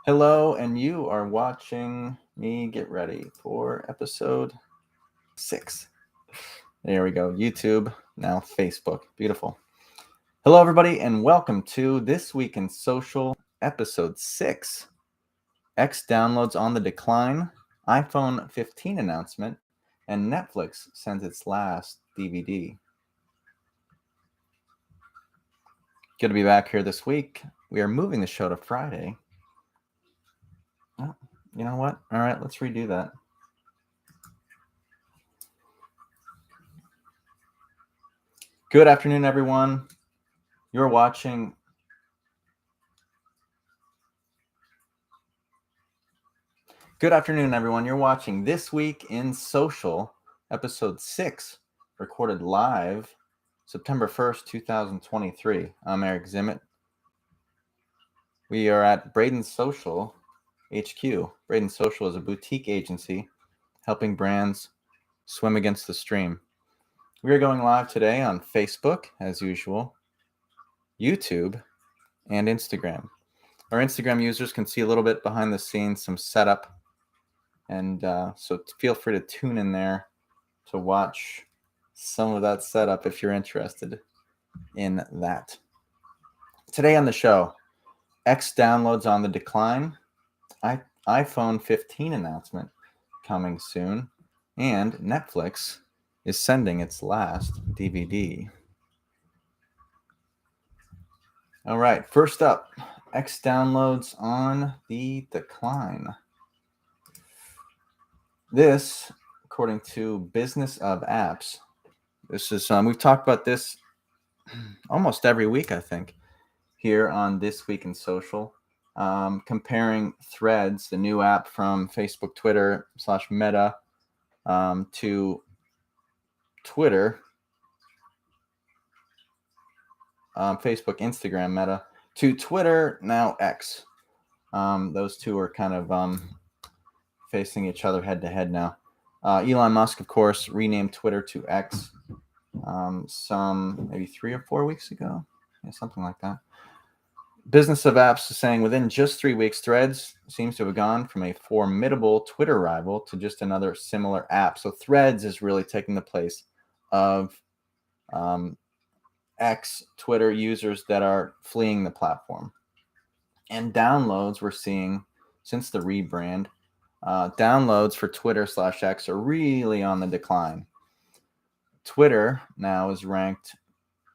Hello, and you are watching me get ready for episode 6. There we go. YouTube, now Facebook. Beautiful. Hello, everybody, and welcome to This Week in Social, episode 6. X downloads on the decline, iPhone 15 announcement, and Netflix sends its last DVD. Good to be back here this week. We are moving the show to Friday. Oh, you know what? All right, let's redo that. Good afternoon, everyone. You're watching. Good afternoon, everyone. You're watching This Week in Social, episode 6, recorded live September 1st, 2023. I'm Eric Zimmett. We are at Braden Social HQ. Braden Social is a boutique agency helping brands swim against the stream. We are going live today on Facebook, as usual, YouTube, and Instagram. Our Instagram users can see a little bit behind the scenes, some setup. And so feel free to tune in there to watch some of that setup if you're interested in that. Today on the show, X downloads on the decline, iPhone 15 announcement coming soon, and Netflix is sending its last DVD. All right, first up, X downloads on the decline. This, according to Business of Apps, this is we've talked about this almost every week, I think, here on This Week in Social, comparing Threads, the new app from Facebook, Twitter / Meta, to Twitter, Facebook, Instagram, Meta, to Twitter, now X. Those two are kind of facing each other head to head now. Elon Musk, of course, renamed Twitter to X some maybe 3 or 4 weeks ago. Yeah, something like that. Business of Apps is saying within just 3 weeks, Threads seems to have gone from a formidable Twitter rival to just another similar app. So Threads is really taking the place of X Twitter users that are fleeing the platform. And downloads we're seeing since the rebrand, downloads for Twitter / X are really on the decline. Twitter now is ranked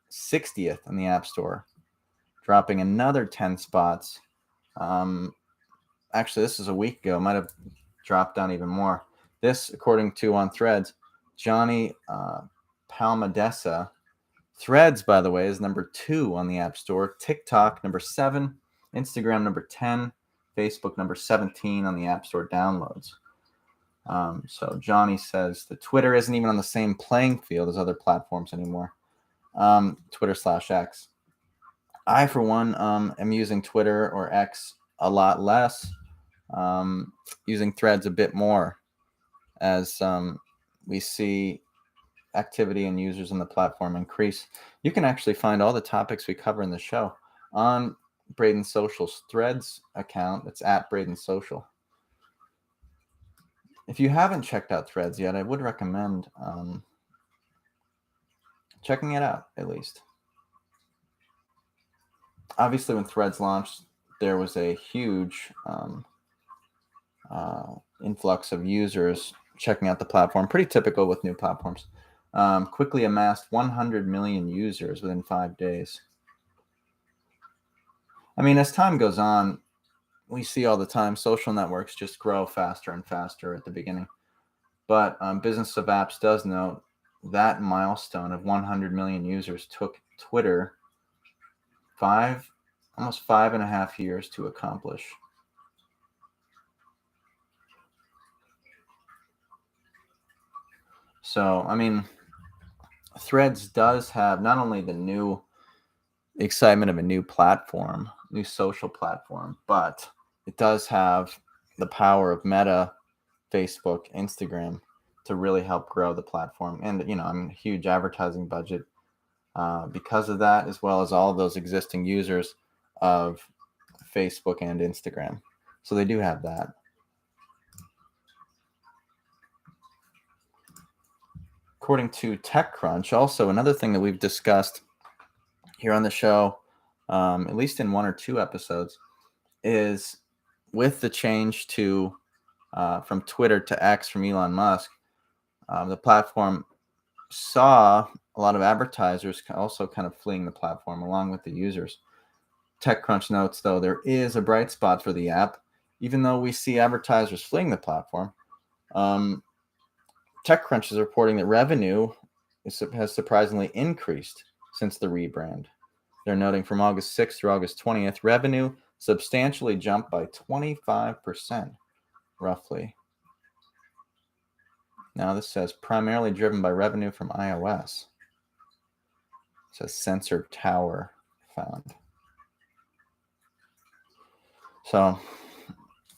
60th in the App Store, dropping another 10 spots. Actually, this is a week ago. Might have dropped down even more. This, according to on Threads, Johnny Palmadessa. Threads, by the way, is number 2 on the App Store. TikTok, number 7. Instagram, number 10. Facebook, number 17 on the App Store downloads. So Johnny says that Twitter isn't even on the same playing field as other platforms anymore. Twitter / X. I, for one, am using Twitter or X a lot less, using Threads a bit more as we see activity and users on the platform increase. You can actually find all the topics we cover in the show on Braden Social's Threads account. It's at Braden Social. If you haven't checked out Threads yet, I would recommend checking it out, at least. Obviously, when Threads launched, there was a huge influx of users checking out the platform. Pretty typical with new platforms. Quickly amassed 100 million users within 5 days. I mean, as time goes on, we see all the time social networks just grow faster and faster at the beginning. But Business of Apps does note that milestone of 100 million users took Twitter almost 5.5 years to accomplish. So, I mean, Threads does have not only the new excitement of a new platform, new social platform, but it does have the power of Meta, Facebook, Instagram to really help grow the platform. And, a huge advertising budget because of that, as well as all of those existing users of Facebook and Instagram. So they do have that. According to TechCrunch, also another thing that we've discussed here on the show, at least in one or two episodes, is with the change to from Twitter to X from Elon Musk, the platform saw a lot of advertisers also kind of fleeing the platform along with the users. TechCrunch notes, though, there is a bright spot for the app, even though we see advertisers fleeing the platform. TechCrunch is reporting that revenue has surprisingly increased since the rebrand. They're noting from August 6th through August 20th, revenue substantially jumped by 25%, roughly. Now, this says primarily driven by revenue from iOS. It says Sensor Tower found. So,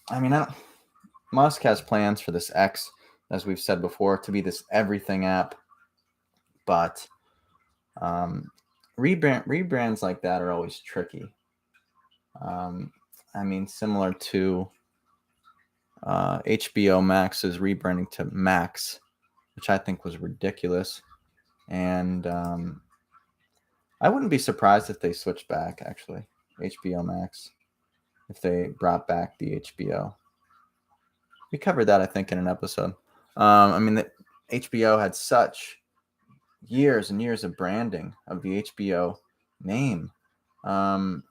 I mean, Musk has plans for this X, as we've said before, to be this everything app. But rebrands like that are always tricky. I mean, similar to HBO Max's rebranding to Max, which I think was ridiculous. And I wouldn't be surprised if they switched back, actually, HBO Max, if they brought back the HBO. We covered that, I think, in an episode. I mean, the HBO had such years and years of branding of the HBO name. I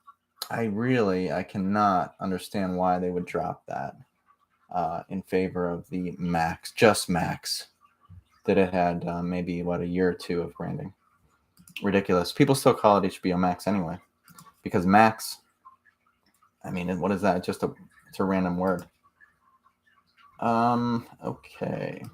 cannot understand why they would drop that in favor of the Max, just Max, that it had maybe, a year or two of branding. Ridiculous. People still call it HBO Max anyway, because Max, I mean, what is that? It's a random word. Okay.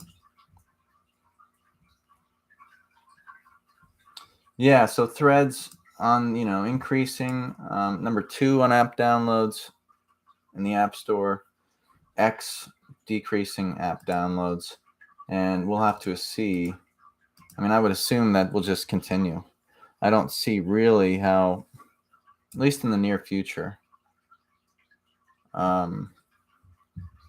Yeah, so Threads on, increasing. Number 2 on app downloads in the App Store. X decreasing app downloads. And we'll have to see. I mean, I would assume that will just continue. I don't see really how, at least in the near future, how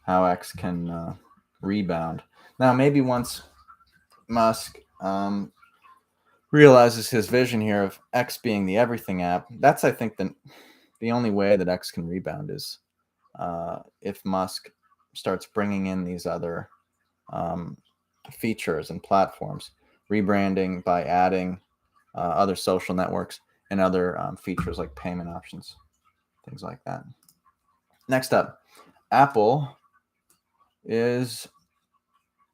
X can rebound. Now, maybe once Musk realizes his vision here of X being the everything app, that's, I think, the only way that X can rebound is if Musk starts bringing in these other features and platforms, rebranding by adding other social networks and other features like payment options, things like that. Next up, Apple is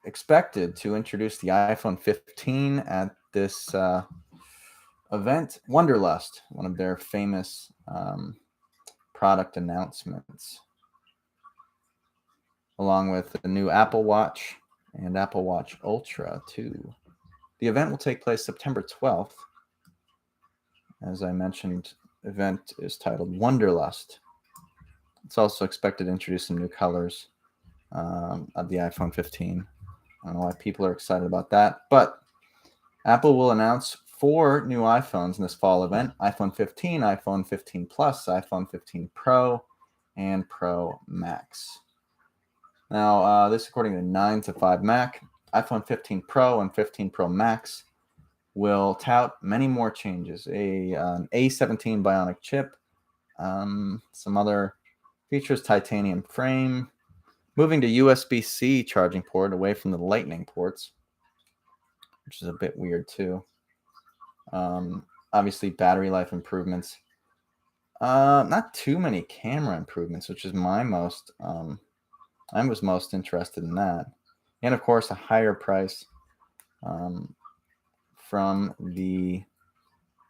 expected to introduce the iPhone 15 at this event, Wonderlust, one of their famous product announcements, along with the new Apple Watch and Apple Watch Ultra 2. The event will take place September 12th. As I mentioned, the event is titled Wonderlust. It's also expected to introduce some new colors of the iPhone 15. I don't know why people are excited about that, but Apple will announce 4 new iPhones in this fall event: iPhone 15, iPhone 15 Plus, iPhone 15 Pro, and Pro Max. Now, this according to 9 to 5 Mac, iPhone 15 Pro and 15 Pro Max will tout many more changes. An A17 Bionic chip, some other features, titanium frame, moving to USB-C charging port away from the Lightning ports, which is a bit weird too. Obviously, battery life improvements. Not too many camera improvements, which is I was most interested in that. And of course, a higher price from the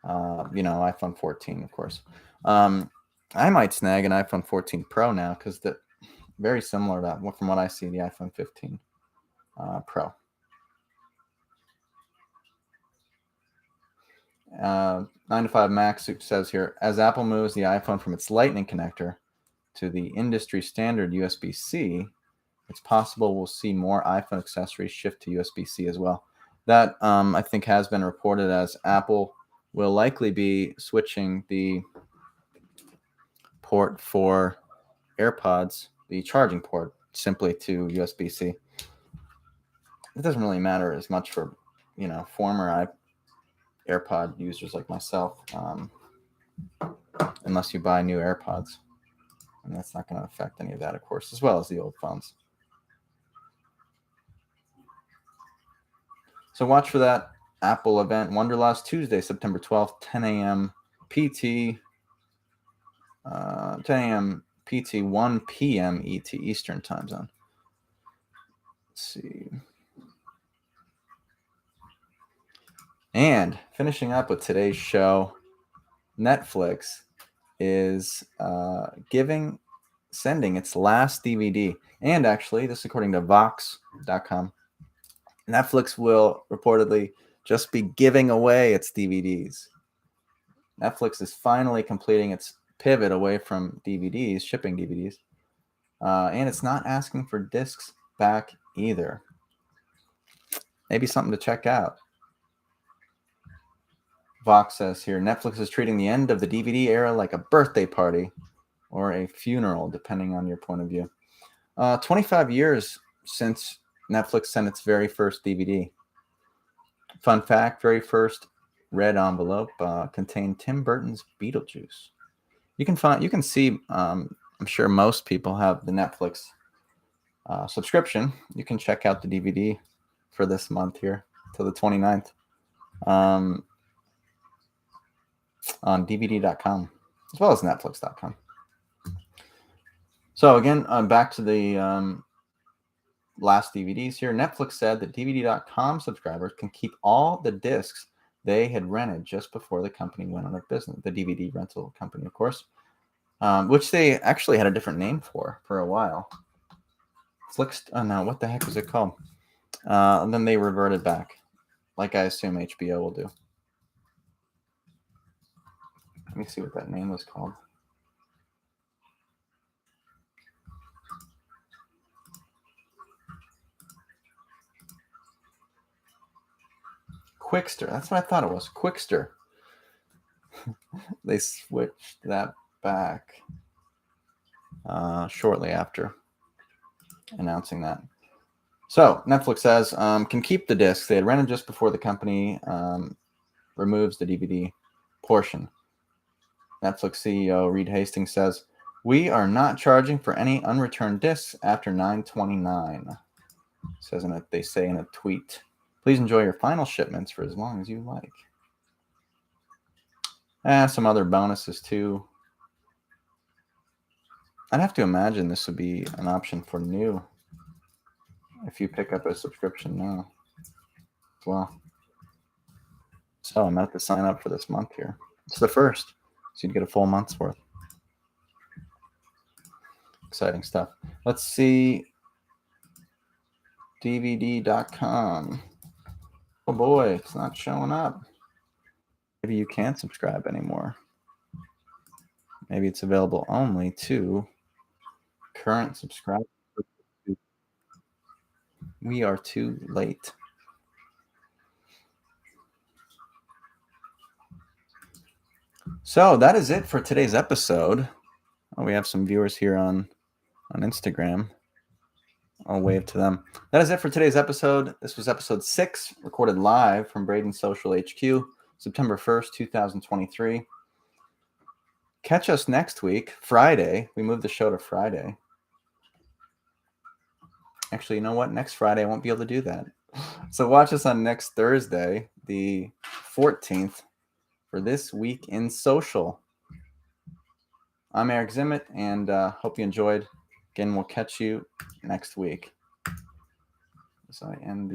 iPhone 14, of course. I might snag an iPhone 14 Pro now because very similar to from what I see, the iPhone 15 Pro. 9 to 5 Max says here, as Apple moves the iPhone from its Lightning connector to the industry standard USB-C, it's possible we'll see more iPhone accessories shift to USB-C as well. That, I think, has been reported as Apple will likely be switching the port for AirPods the charging port simply to USB-C. It doesn't really matter as much for, former AirPod users like myself, unless you buy new AirPods. And that's not going to affect any of that, of course, as well as the old phones. So watch for that Apple event, Wonderlust, Tuesday, September 12th, 10 a.m. PT, 10 a.m. PT, 1 p.m. ET, Eastern Time Zone. Let's see. And finishing up with today's show, Netflix is sending its last DVD. And actually, this is according to Vox.com, Netflix will reportedly just be giving away its DVDs. Netflix is finally completing its pivot away from DVDs, shipping DVDs, and it's not asking for discs back either. Maybe something to check out. Vox says here, Netflix is treating the end of the DVD era like a birthday party or a funeral, depending on your point of view. 25 years since Netflix sent its very first DVD. Fun fact, very first red envelope contained Tim Burton's Beetlejuice. You can see, I'm sure most people have the Netflix subscription. You can check out the DVD for this month here till the 29th on DVD.com as well as Netflix.com. So again, back to the last DVDs here. Netflix said that DVD.com subscribers can keep all the discs they had rented just before the company went out of business. The DVD rental company, of course, which they actually had a different name for a while. No, what the heck was it called? And then they reverted back, like I assume HBO will do. Let me see what that name was called. Quickster. That's what I thought it was. Quickster. They switched that back shortly after announcing that. So Netflix says can keep the discs they had rented just before the company removes the DVD portion. Netflix CEO Reed Hastings says, "We are not charging for any unreturned discs after 9/29." They say in a tweet. Please enjoy your final shipments for as long as you like. Some other bonuses too. I'd have to imagine this would be an option for new if you pick up a subscription now as well. So I'm going to have to sign up for this month here. It's the first, so you'd get a full month's worth. Exciting stuff. Let's see. DVD.com. Oh boy, it's not showing up. Maybe you can't subscribe anymore. Maybe it's available only to current subscribers. We are too late. So that is it for today's episode. We have some viewers here on Instagram. I'll wave to them. That is it for today's episode. This was episode 6, recorded live from Braden Social HQ, September 1st, 2023. Catch us next week, Friday. We moved the show to Friday. Actually, you know what? Next Friday, I won't be able to do that. So watch us on next Thursday, the 14th, for This Week in Social. I'm Eric Zimmett, and hope you enjoyed. Again, we'll catch you next week. So I end the